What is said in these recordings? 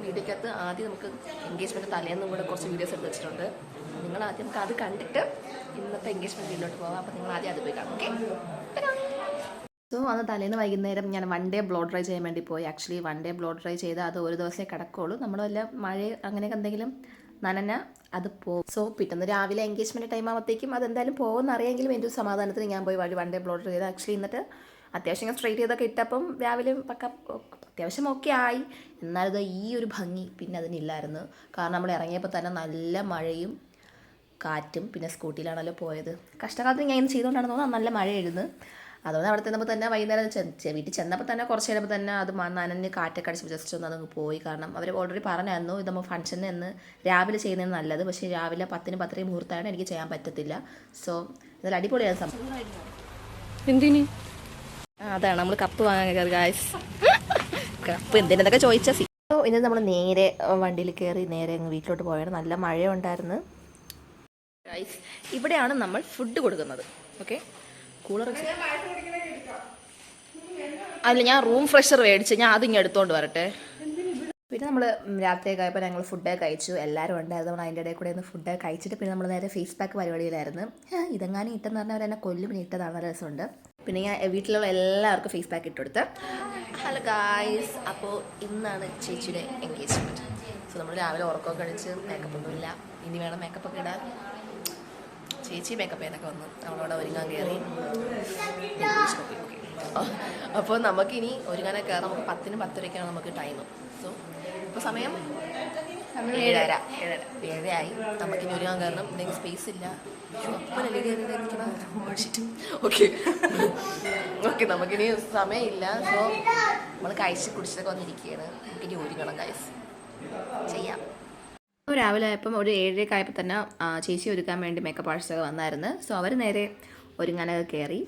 വീഡിയോക്കകത്ത് ആദ്യം നമുക്ക് എൻഗേജ്മെൻറ്റ് തലേന്നും കൂടെ കുറച്ച് വീഡിയോസ് എടുത്ത് വെച്ചിട്ടുണ്ട്. നിങ്ങൾ ആദ്യം നമുക്ക് അത് കണ്ടിട്ട് ഇന്നത്തെ എൻഗേജ്മെൻറ്റ് വീട്ടിലോട്ട് പോകാം. അപ്പോൾ നിങ്ങൾ ആദ്യം അത് പോയി കാണാം. ഓക്കെ. സോ അന്ന് തലേന്ന് വൈകുന്നേരം ഞാൻ 1 ഡേ ബ്ലോ ഡ്രൈ ചെയ്യാൻ വേണ്ടി പോയി. ആക്ച്വലി 1 ഡേ ബ്ലോ ഡ്രൈ ചെയ്താൽ അത് ഒരു ദിവസമേ കിടക്കുകയുള്ളൂ. നമ്മൾ വല്ല മഴ അങ്ങനെയൊക്കെ എന്തെങ്കിലും നനഞ്ഞ അത് പോകും. സോ പിറ്റേന്ന് രാവിലെ എൻഗേജ്മെൻറ്റ് ടൈം ആകുമ്പോഴത്തേക്കും അതെന്തായാലും പോകുമെന്ന് അറിയാമെങ്കിലും എൻ്റെ ഒരു സമാധാനത്തിന് ഞാൻ പോയി 1 ഡേ ബ്ലോ ഡ്രൈ ചെയ്ത് ആക്ച്വലി എന്നിട്ട് അത്യാവശ്യം ഞാൻ സ്ട്രൈറ്റ് ചെയ്തൊക്കെ ഇട്ടപ്പം രാവിലെ അത്യാവശ്യം ഓക്കെ ആയി. എന്നാലും ഈ ഒരു ഭംഗി പിന്നെ അതിനില്ലായിരുന്നു. കാരണം നമ്മൾ ഇറങ്ങിയപ്പോൾ തന്നെ നല്ല മഴയും കാറ്റും പിന്നെ സ്കൂട്ടിയിലാണല്ലോ പോയത്. കഷ്ടകാലത്തിന് ഞാൻ ഇന്ന് ചെയ്തുകൊണ്ടാണെന്ന് തോന്നുന്നു നല്ല മഴയായിരുന്നു. അതുകൊണ്ട് അവിടെ ചെന്നപ്പോൾ തന്നെ വൈകുന്നേരം വീട്ടിൽ ചെന്നപ്പോൾ തന്നെ കുറച്ച് നേരമ്പോൾ തന്നെ അത് നനഞ്ഞ് കാറ്റൊക്കെ അടിച്ച് ജസ്റ്റ് ഒന്ന് അതങ്ങ് പോയി. കാരണം അവർ ഓൾറെഡി പറഞ്ഞായിരുന്നു ഇത് നമ്മൾ ഫംഗ്ഷന് എന്ന് രാവിലെ ചെയ്യുന്നതാണ് നല്ലത്. പക്ഷേ രാവിലെ 10 10:30 മുഹൂർത്തമാണ് എനിക്ക് ചെയ്യാൻ പറ്റത്തില്ല. സോ ഇതെല്ലാം അടിപൊളിയാണ് സംഭവം. എന്തിന് അതാണ് നമ്മൾ കപ്പ് വാങ്ങാൻ കയറി ഗായ്സ്. കപ്പ് എന്തിനൊക്കെ ചോദിച്ചാൽ ഇന്ന് നമ്മൾ നേരെ വണ്ടിയിൽ കയറി നേരെ അങ്ങ് വീട്ടിലോട്ട് പോയാണ്. നല്ല മഴയുണ്ടായിരുന്നു ഗായ്സ്. ഇവിടെയാണ് നമ്മൾ ഫുഡ് കൊടുക്കുന്നത്. ഓക്കെ, കൂളർ അല്ല, ഞാൻ റൂം ഫ്രഷർ മേടിച്ച് ഞാൻ അതിങ്ങ് എടുത്തോണ്ട് വരട്ടെ. പിന്നെ നമ്മൾ രാത്രിയൊക്കെ ആയപ്പോൾ ഞങ്ങൾ ഫുഡൊക്കെ കഴിച്ചു. എല്ലാവരും ഉണ്ടായിരുന്നു. നമ്മൾ അതിൻ്റെ ഇടയിൽ കൂടെ ഒന്ന് ഫുഡൊക്കെ കഴിച്ചിട്ട് പിന്നെ നമ്മൾ നേരെ ഫേസ് പാക്ക് പരിപാടിയിലായിരുന്നു. ഇതെങ്ങാനും ഇട്ടെന്ന് പറഞ്ഞാൽ അവരെന്നെ കൊല്ലും. പിന്നെ ഇട്ടതാണ്, നല്ല രസമുണ്ട്. പിന്നെ ഞാൻ വീട്ടിലുള്ള എല്ലാവർക്കും ഫേസ് പാക്ക് ഇട്ടുകൊടുത്ത്. ഹലോ ഗായ്സ്, അപ്പോൾ ഇന്നാണ് ചേച്ചിയുടെ എൻഗേജ്മെൻറ്റ്. സോ നമ്മൾ രാവിലെ ഉറക്കമൊക്കെ കഴിച്ച് മേക്കപ്പൊന്നുമില്ല, ഇനി വേണം മേക്കപ്പൊക്കെ ഇടാൻ. ചേച്ചി മേക്കപ്പ് ചെയ്യാനൊക്കെ വന്നു, നമ്മളവിടെ ഒരുങ്ങാൻ കയറി. അപ്പോൾ നമുക്കിനി ഒരുങ്ങാനൊക്കെ കയറാം. നമുക്ക് 10 10:30 നമുക്ക് ടൈം. സോ ഇപ്പോൾ സമയം 7:30 ആയി. നമുക്കിനി ഒരുങ്ങാൻ കയറണം. എന്തെങ്കിലും സ്പേസ് ഇല്ല. ഓക്കെ ഓക്കെ, നമുക്കിനി സമയമില്ല. സോ നമ്മൾ കഴിച്ച് കുടിച്ചതൊക്കെ വന്നിരിക്കുകയാണ്. നമുക്കിനി ഒരുങ്ങണം ഗൈസ്, ചെയ്യാം. രാവിലെ ആയപ്പം ഒരു 7:30 ആയപ്പോൾ തന്നെ ചേച്ചി ഒരുക്കാൻ വേണ്ടി മേക്കപ്പ് ആർട്ടിസ്റ്റൊക്കെ വന്നായിരുന്നു. സോ അവർ നേരെ ഒരുങ്ങാനൊക്കെ കയറി.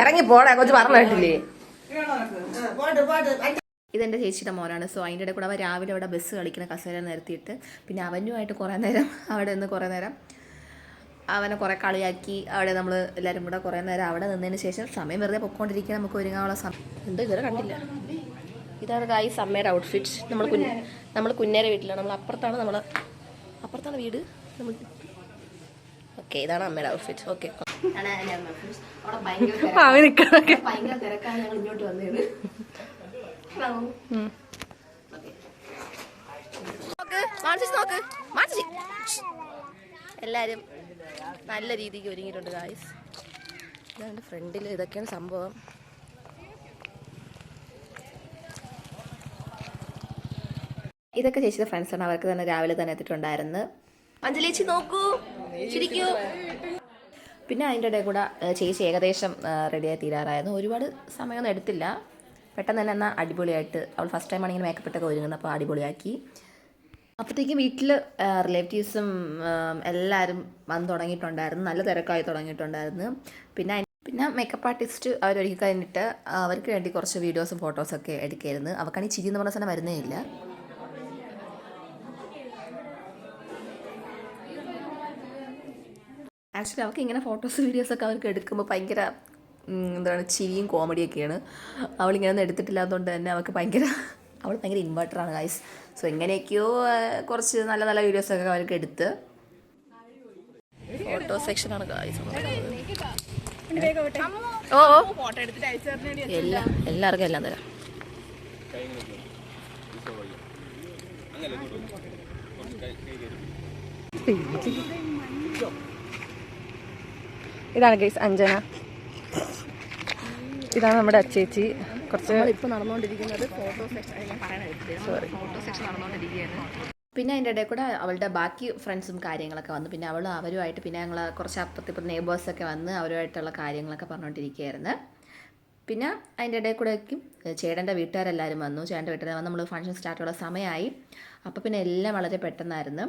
ഇറങ്ങി പോടാ, കുറച്ച് പറഞ്ഞു കേട്ടില്ലേ. ഇതെൻ്റെ ചേച്ചിയുടെ മോനാണ്. സോ അതിൻ്റെ ഇടയിൽ കൂടെ അവൻ രാവിലെ അവിടെ ബസ് കളിക്കുന്ന കസേര നിർത്തിയിട്ട് പിന്നെ അവനുമായിട്ട് കുറേ നേരം അവിടെ നിന്ന് കുറേ നേരം അവനെ കുറേ കളിയാക്കി. അവിടെ നമ്മൾ എല്ലാവരും കൂടെ കുറേ നേരം അവിടെ നിന്നതിന് ശേഷം സമയം വെറുതെ പൊയ്ക്കൊണ്ടിരിക്കുക. നമുക്ക് ഒരുങ്ങാനുള്ള സമയം എന്തോ ഇതുവരെ കണ്ടില്ല. ഇതാണ് ഗായ്സ് അമ്മയുടെ ഔട്ട്ഫിറ്റ്. നമ്മൾ കുഞ്ഞേരെ വീട്ടിലാണ്. നമ്മൾ അപ്പുറത്താണ് വീട്. ഓക്കെ, ഇതാണ് അമ്മയുടെ ഔട്ട്ഫിറ്റ്. ഓക്കെ, അവിടെ ഭയങ്കര തിരക്കാണ്. ഞങ്ങൾ ഇങ്ങോട്ട് വന്നത്. എല്ലാവരും നല്ല രീതിക്ക് ഒരുങ്ങിയിട്ടുണ്ട് ഗായ്സ്. ഇതാണ് ഫ്രണ്ടിൽ, ഇതൊക്കെയാണ് സംഭവം. ഇതൊക്കെ ചേച്ചിയുടെ ഫ്രണ്ട്സാണ്. അവർക്ക് തന്നെ രാവിലെ തന്നെ എത്തിയിട്ടുണ്ടായിരുന്നു. അഞ്ജലേച്ചി നോക്കൂ, ശരിക്കൂ. പിന്നെ അതിൻ്റെ ഇടയിൽ കൂടെ ചേച്ചി ഏകദേശം റെഡിയായി തീരാറായിരുന്നു. ഒരുപാട് സമയമൊന്നും എടുത്തില്ല, പെട്ടെന്ന് തന്നെ എന്നാൽ അടിപൊളിയായിട്ട്. അവൾ ഫസ്റ്റ് ടൈമാണ് ഇങ്ങനെ മേക്കപ്പ് ഇട്ടൊക്കെ ഒരുങ്ങുന്നത്. അപ്പോൾ അടിപൊളിയാക്കി. അപ്പോഴത്തേക്കും വീട്ടിൽ റിലേറ്റീവ്സും എല്ലാവരും വന്ന് തുടങ്ങിയിട്ടുണ്ടായിരുന്നു. നല്ല തിരക്കായി തുടങ്ങിയിട്ടുണ്ടായിരുന്നു. പിന്നെ മേക്കപ്പ് ആർട്ടിസ്റ്റ് അവരൊരുക്കി കഴിഞ്ഞിട്ട് അവർക്ക് വേണ്ടി കുറച്ച് വീഡിയോസും ഫോട്ടോസൊക്കെ എടുക്കായിരുന്നു. അവർക്കാണെങ്കിൽ ചിരി എന്ന് പറഞ്ഞ സാധനം വരുന്നേ ഇല്ല. ആക്ച്വലി അവർക്ക് ഇങ്ങനെ ഫോട്ടോസ് വീഡിയോസൊക്കെ അവർക്ക് എടുക്കുമ്പോൾ ഭയങ്കര എന്താണ് ചിരിയും കോമഡിയൊക്കെയാണ്. അവളിങ്ങനെ ഒന്നും എടുത്തിട്ടില്ലാത്തതുകൊണ്ട് തന്നെ അവൾ ഭയങ്കര ഇൻവെർട്ടറാണ് ഗൈസ്. സോ എങ്ങനെയൊക്കെയോ കുറച്ച് നല്ല നല്ല വീഡിയോസൊക്കെ അവർക്ക് എടുത്ത്. ഫോട്ടോ സെക്ഷനാണ് ഗൈസ്. എല്ലാവർക്കും എല്ലാം തരാം. ഇതാണ് ഗൈസ് അഞ്ജന. ഇതാണ് നമ്മുടെ അച്ചേച്ചി. കുറച്ച് ഇപ്പോൾ നടന്നുകൊണ്ടിരിക്കുന്നത് ഫോട്ടോ സെക്ഷൻ നടന്നുകൊണ്ടിരിക്കുകയാണ്. പിന്നെ അതിൻ്റെ ഇടയിൽ കൂടെ അവളുടെ ബാക്കി ഫ്രണ്ട്സും കാര്യങ്ങളൊക്കെ വന്നു. പിന്നെ അവരുമായിട്ട് പിന്നെ ഞങ്ങൾ കുറച്ച് അപ്പുറത്തിപ്പോൾ നെയ്ബേഴ്സൊക്കെ വന്ന് അവരുമായിട്ടുള്ള കാര്യങ്ങളൊക്കെ പറഞ്ഞുകൊണ്ടിരിക്കുകയായിരുന്നു. പിന്നെ അതിൻ്റെ ഇടയിൽ കൂടെയൊക്കെ ചേട്ടൻ്റെ വീട്ടുകാരെല്ലാവരും വന്നു. ചേട്ടൻ്റെ വീട്ടുകാർ വന്ന് നമ്മൾ ഫംഗ്ഷൻ സ്റ്റാർട്ടുള്ള സമയമായി. അപ്പോൾ പിന്നെ എല്ലാം വളരെ പെട്ടെന്നായിരുന്നു.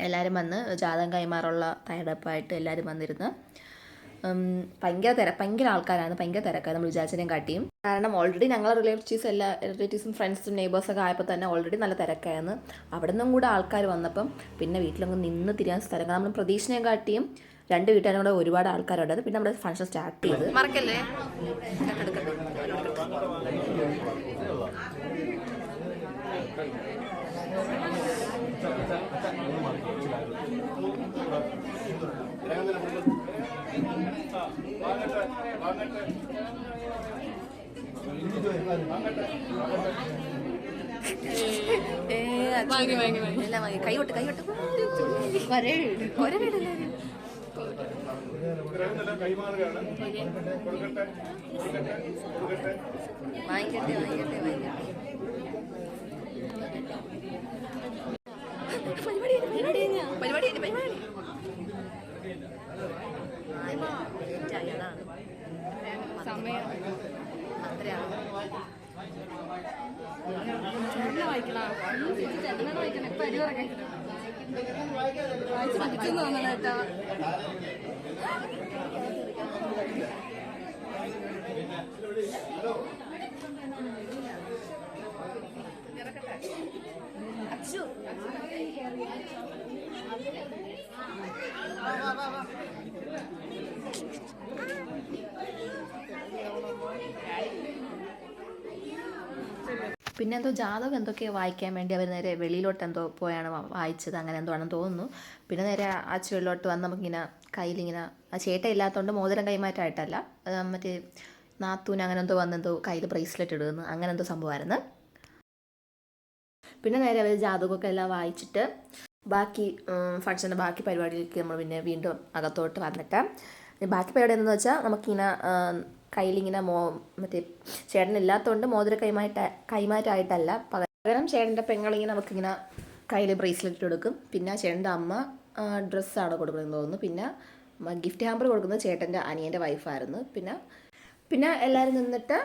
എല്ലാവരും വന്ന് ജാതകം കൈമാറുള്ള തയ്യാറെടുപ്പായിട്ട് എല്ലാവരും വന്നിരുന്നു. ഭയങ്കര ആൾക്കാരാണ്, ഭയങ്കര തിരക്കാണ് നമ്മൾ വിചാരിച്ചതിനെയും കാട്ടിയും. കാരണം ഓൾറെഡി ഞങ്ങളെ റിലേറ്റീവ്സും ഫ്രണ്ട്സും നെയ്ബേഴ്സൊക്കെ ആയപ്പോൾ തന്നെ ഓൾറെഡി നല്ല തിരക്കായിരുന്നു. അവിടെ നിന്നും കൂടെ ആൾക്കാർ വന്നപ്പം പിന്നെ വീട്ടിലങ്ങ് നിന്ന് തിരിയാൻ സ്ഥലങ്ങൾ നമ്മൾ പ്രതീക്ഷനെയും കാട്ടിയും രണ്ട് വീട്ടുകാരും കൂടെ ഒരുപാട് ആൾക്കാരുണ്ടായിരുന്നു. പിന്നെ നമ്മുടെ ഫംഗ്ഷൻ സ്റ്റാർട്ട് ചെയ്ത് മറക്കല്ലേ കൈവിട്ട് ഒരേ വീടല്ലേ വാങ്ങിക്കട്ടെ പരിപാടി സമയം അത്രയാണ്. പിന്നെ എന്തോ ജാതകം എന്തൊക്കെയോ വായിക്കാൻ വേണ്ടി അവർ നേരെ വെളിയിലോട്ട് എന്തോ പോയാണ് വായിച്ചത്, അങ്ങനെ എന്തോ ആണെന്ന് തോന്നുന്നു. പിന്നെ നേരെ ആ ചുവരിലോട്ട് വന്ന് നമുക്കിങ്ങനെ കയ്യിലിങ്ങനെ ആ ചേട്ട ഇല്ലാത്തതുകൊണ്ട് മോതിരം കൈമാറ്റമായിട്ടല്ല, മറ്റേ നാത്തൂന് അങ്ങനെ എന്തോ വന്നെന്തോ കയ്യിൽ ബ്രേസ്ലെറ്റ് ഇടുന്നു, അങ്ങനെ എന്തോ സംഭവമായിരുന്നു. പിന്നെ നേരെ അവർ ജാതകമൊക്കെ എല്ലാം വായിച്ചിട്ട് ബാക്കി ഫംഗ്ഷൻ്റെ ബാക്കി പരിപാടിയിലേക്ക് നമ്മൾ പിന്നെ വീണ്ടും അകത്തോട്ട് വന്നിട്ട് ബാക്കി പരിപാടി എന്താണെന്ന് വെച്ചാൽ നമുക്കിങ്ങനെ കയ്യിലിങ്ങനെ മറ്റേ ചേട്ടനില്ലാത്തതുകൊണ്ട് മോതിര കൈമാറ്റമായിട്ടല്ല, പകരം ചേട്ടൻ്റെ പെങ്ങളിങ്ങനെ നമുക്കിങ്ങനെ കയ്യിൽ ബ്രേസ്ലെറ്റ് കൊടുക്കും. പിന്നെ ചേട്ടൻ്റെ അമ്മ ഡ്രസ്സാണ് കൊടുക്കുന്നതെന്ന് തോന്നുന്നു. പിന്നെ ഗിഫ്റ്റ് ഹാമ്പർ കൊടുക്കുന്നത് ചേട്ടൻ്റെ അനിയൻ്റെ വൈഫായിരുന്നു. പിന്നെ എല്ലാവരും നിന്നിട്ട്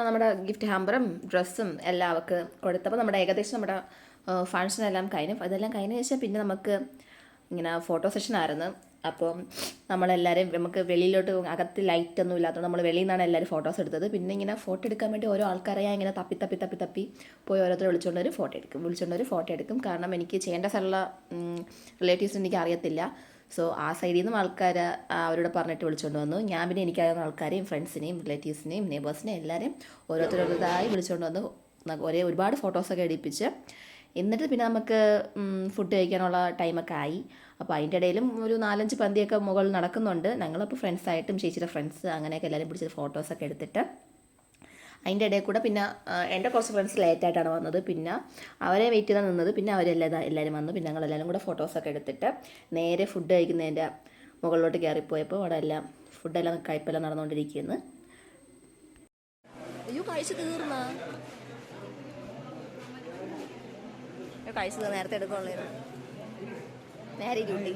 നമ്മുടെ ഗിഫ്റ്റ് ഹാമ്പറും ഡ്രസ്സും എല്ലാം അവർക്ക് കൊടുത്തപ്പോൾ നമ്മുടെ ഏകദേശം നമ്മുടെ ഫംഗ്ഷനെല്ലാം കഴിഞ്ഞു. അതെല്ലാം കഴിഞ്ഞ ശേഷം പിന്നെ നമുക്ക് ഇങ്ങനെ ഫോട്ടോ സെഷനായിരുന്നു. അപ്പം നമ്മളെല്ലാവരും നമുക്ക് വെളിയിലോട്ട് അകത്ത് ലൈറ്റൊന്നും ഇല്ലാത്തതുകൊണ്ട് നമ്മൾ വെളിയിൽ നിന്നാണ് എല്ലാവരും ഫോട്ടോസ് എടുത്തത്. പിന്നെ ഇങ്ങനെ ഫോട്ടോ എടുക്കാൻ വേണ്ടി ഓരോ ആൾക്കാരെ ഇങ്ങനെ തപ്പി പോയി ഓരോരുത്തർ വിളിച്ചുകൊണ്ട് ഒരു ഫോട്ടോ എടുക്കും. കാരണം എനിക്ക് ചെയ്യേണ്ട സ്ഥലമുള്ള റിലേറ്റീവ്സിന് എനിക്ക് അറിയത്തില്ല. സോ ആ സൈഡിൽ നിന്നും ആൾക്കാർ അവരോട് പറഞ്ഞിട്ട് വിളിച്ചുകൊണ്ട് വന്നു. ഞാൻ പിന്നെ എനിക്കറിയാവുന്ന ആൾക്കാരെയും ഫ്രണ്ട്സിനെയും റിലേറ്റീവ്സിനെയും നെയ്ബേഴ്സിനെയും എല്ലാവരെയും ഓരോരുത്തരോരുതായി വിളിച്ചുകൊണ്ട് വന്ന് ഒരുപാട് ഫോട്ടോസൊക്കെ എടുപ്പിച്ച് എന്നിട്ട് പിന്നെ നമുക്ക് ഫുഡ് കഴിക്കാനുള്ള ടൈമൊക്കെ ആയി. അപ്പോൾ അതിൻ്റെ ഇടയിലും ഒരു 4-5 പന്തിയൊക്കെ മുകളിൽ നടക്കുന്നുണ്ട്. ഞങ്ങളപ്പോൾ ഫ്രണ്ട്സായിട്ടും ചേച്ചിയുടെ ഫ്രണ്ട്സ് അങ്ങനെയൊക്കെ എല്ലാവരും പിടിച്ച് ഫോട്ടോസൊക്കെ എടുത്തിട്ട് അതിൻ്റെ ഇടയിൽ കൂടെ പിന്നെ എൻ്റെ കുറച്ച് ഫ്രണ്ട്സ് ലേറ്റായിട്ടാണ് വന്നത്. പിന്നെ അവരെ വെയിറ്റ് ചെയ്താൽ നിന്നത്. പിന്നെ എല്ലാവരും വന്നു. പിന്നെ ഞങ്ങളെല്ലാവരും കൂടെ ഫോട്ടോസൊക്കെ എടുത്തിട്ട് നേരെ ഫുഡ് കഴിക്കുന്നതിൻ്റെ മുകളിലോട്ട് കയറിപ്പോയപ്പോൾ അവിടെ എല്ലാം ഫുഡെല്ലാം കഴിപ്പെല്ലാം നടന്നുകൊണ്ടിരിക്കുന്നു. അയ്യോ കഴിച്ച് തീർന്ന കഴിച്ചത് നേരത്തെ എടുക്കുള്ളൂ. നേരെ ഡ്യൂട്ടി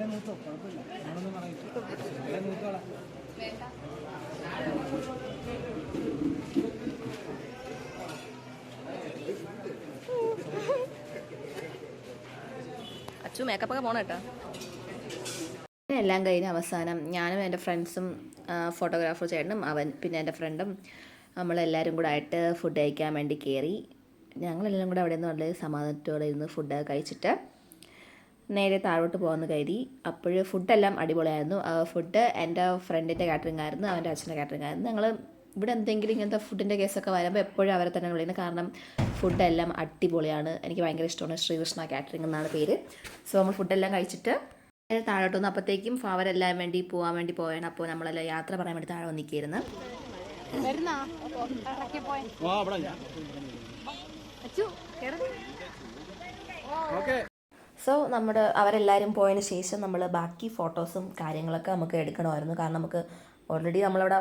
അച്ചു മേക്കപ്പൊക്കെ പോണം കേട്ടോ. എല്ലാം കഴിഞ്ഞ് അവസാനം ഞാനും എൻ്റെ ഫ്രണ്ട്സും ഫോട്ടോഗ്രാഫർ ചേട്ടനും പിന്നെ എൻ്റെ ഫ്രണ്ടും നമ്മളെല്ലാവരും കൂടെ ആയിട്ട് ഫുഡ് കഴിക്കാൻ വേണ്ടി കയറി. ഞങ്ങളെല്ലാം കൂടെ അവിടെ നിന്ന് വളരെ സമാധാനത്തോടെ ഇരുന്ന് ഫുഡൊക്കെ കഴിച്ചിട്ട് നേരെ താഴോട്ട് പോകുന്ന കരുതി. അപ്പോഴ് ഫുഡെല്ലാം അടിപൊളിയായിരുന്നു. ഫുഡ് എൻ്റെ ഫ്രണ്ടിൻ്റെ കാറ്ററിംഗ് ആയിരുന്നു, അവൻ്റെ അച്ഛൻ്റെ കാറ്ററിംഗ് ആയിരുന്നു. ഞങ്ങൾ ഇവിടെ എന്തെങ്കിലും ഇങ്ങനത്തെ ഫുഡിൻ്റെ കേസൊക്കെ വരുമ്പോൾ എപ്പോഴും അവരെ തന്നെ വിളിക്കുന്നത്. കാരണം ഫുഡെല്ലാം അടിപൊളിയാണ്. എനിക്ക് ഭയങ്കര ഇഷ്ടമാണ്. ശ്രീകൃഷ്ണ കാറ്ററിംഗ് എന്നാണ് പേര്. സോ നമ്മൾ ഫുഡെല്ലാം കഴിച്ചിട്ട് താഴോട്ട് വന്നു. അപ്പോഴത്തേക്കും അവരെല്ലാം പോകാൻ വേണ്ടി പോയാണ്. അപ്പോൾ നമ്മളെല്ലാം യാത്ര പറയാൻ വേണ്ടി താഴെ വന്നിരിക്കുന്നു. സോ അവരെല്ലാവരും പോയതിന് ശേഷം നമ്മൾ ബാക്കി ഫോട്ടോസും കാര്യങ്ങളൊക്കെ നമുക്ക് എടുക്കണമായിരുന്നു. കാരണം നമുക്ക് ഓൾറെഡി നമ്മളവിടെ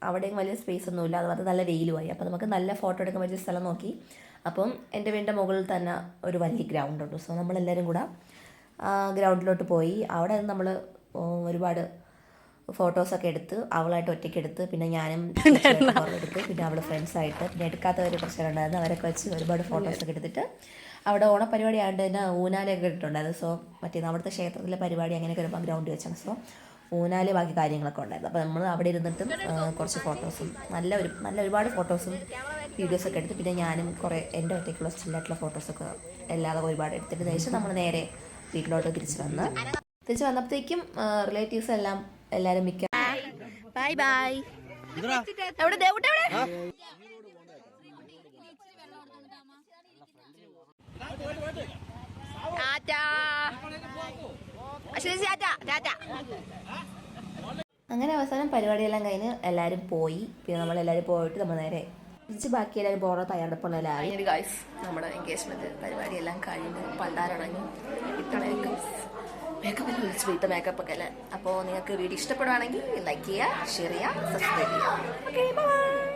അവിടെയും വലിയ സ്പേസ് ഒന്നുമില്ല. അതുപോലെ നല്ല വെയിലുമായി. അപ്പോൾ നമുക്ക് നല്ല ഫോട്ടോ എടുക്കാൻ പറ്റിയ സ്ഥലം നോക്കി. അപ്പം എൻ്റെ വീടിൻ്റെ മുകളിൽ തന്നെ ഒരു വലിയ ഗ്രൗണ്ടുണ്ട്. സോ നമ്മളെല്ലാവരും കൂടെ ഗ്രൗണ്ടിലോട്ട് പോയി. അവിടെ നമ്മൾ ഒരുപാട് ഫോട്ടോസൊക്കെ എടുത്ത് അവളായിട്ട് ഒറ്റയ്ക്ക് എടുത്ത്, പിന്നെ ഞാനും എടുത്ത്, പിന്നെ അവൾ ഫ്രണ്ട്സായിട്ട്, പിന്നെ എടുക്കാത്തവർ കുറച്ച് ഉണ്ടായിരുന്നു. അവരൊക്കെ വെച്ച് ഒരുപാട് ഫോട്ടോസൊക്കെ എടുത്തിട്ട് അവിടെ ഓണപ്പരിപാടി ആയതുകൊണ്ട് തന്നെ ഊനാലൊക്കെ ഇട്ടിട്ടുണ്ടായിരുന്നു. സോ അവിടുത്തെ ക്ഷേത്രത്തിലെ പരിപാടി അങ്ങനെയൊക്കെ വരുമ്പോൾ ഗ്രൗണ്ട് വെച്ചാണ്. സോ ഊനാല് ബാക്കി കാര്യങ്ങളൊക്കെ ഉണ്ടായിരുന്നു. അപ്പോൾ നമ്മൾ അവിടെ ഇരുന്നിട്ടും കുറച്ച് ഫോട്ടോസും നല്ല ഒരുപാട് ഫോട്ടോസും വീഡിയോസൊക്കെ എടുത്ത്, പിന്നെ ഞാനും കുറേ എൻ്റെ ഒറ്റയ്ക്കുള്ള സ്റ്റില്ലായിട്ടുള്ള ഫോട്ടോസൊക്കെ എല്ലാവരും ഒരുപാട് എടുത്തിട്ട് ശേഷം നമ്മൾ നേരെ വീട്ടിലോട്ട് തിരിച്ച് വന്നപ്പോഴത്തേക്കും റിലേറ്റീവ്സ് എല്ലാം എല്ലാരും മിക്ക ബൈ ബൈ. എവിടെ ദേവുട്ട എവിടെ? അങ്ങനെ അവസാനം പരിപാടിയെല്ലാം കഴിഞ്ഞ് എല്ലാവരും പോയി. പിന്നെ നമ്മളെല്ലാവരും പോയിട്ട് നമ്മൾ നേരെ തിരിച്ച് ബാക്കി എല്ലാവരും പോകാൻ തയ്യാറെടുപ്പുള്ള എല്ലാവരും ഗൈസ്. നമ്മുടെ എൻഗേജ്മെന്റ് പരിപാടിയെല്ലാം കഴിഞ്ഞ് പണ്ടാരണങ്ങി ഇത്തണയൊക്കെ മേക്കപ്പ് വിളിച്ച് പോയിത്ത മേക്കപ്പ് ഒക്കെ അല്ലേ. അപ്പോൾ നിങ്ങൾക്ക് വീഡിയോ ഇഷ്ടപ്പെടുവാണെങ്കിൽ ലൈക്ക് ചെയ്യുക, ഷെയർ ചെയ്യുക, സബ്സ്ക്രൈബ് ചെയ്യുക. Okay bye.